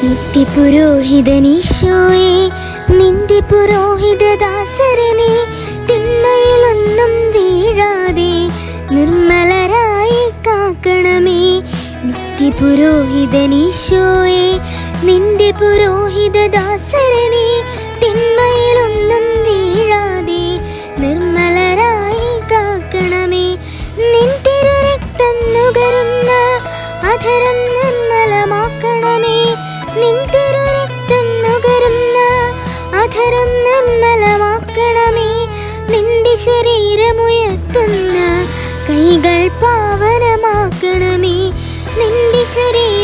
നിത്യപുരോഹിതനീശോയെ, നിന്റെ പുരോഹിതദാസരനെ തിന്മയിലൊന്നും വീഴാതെ നിർമ്മലരായി കാക്കണമേ. നിത്യപുരോഹിതനീശോയെ, നിന്റെ പുരോഹിതദാസരനെ തിന്മയിലൊന്നും വീഴാതെ നിർമ്മലരായി കാക്കണമേ. നിൻ തിരുരക്തം നുകരുന്ന അധരം നിർമ്മലമാക്കണമേ. നിൻ തിരുരക്തം നുകരുന്ന അധരം നിർമ്മലമാക്കണമേ. നിന്റെ ശരീരമുയർത്തുന്ന കൈകൾ പാവനമാക്കണമേ. നിന്റെ ശരീരം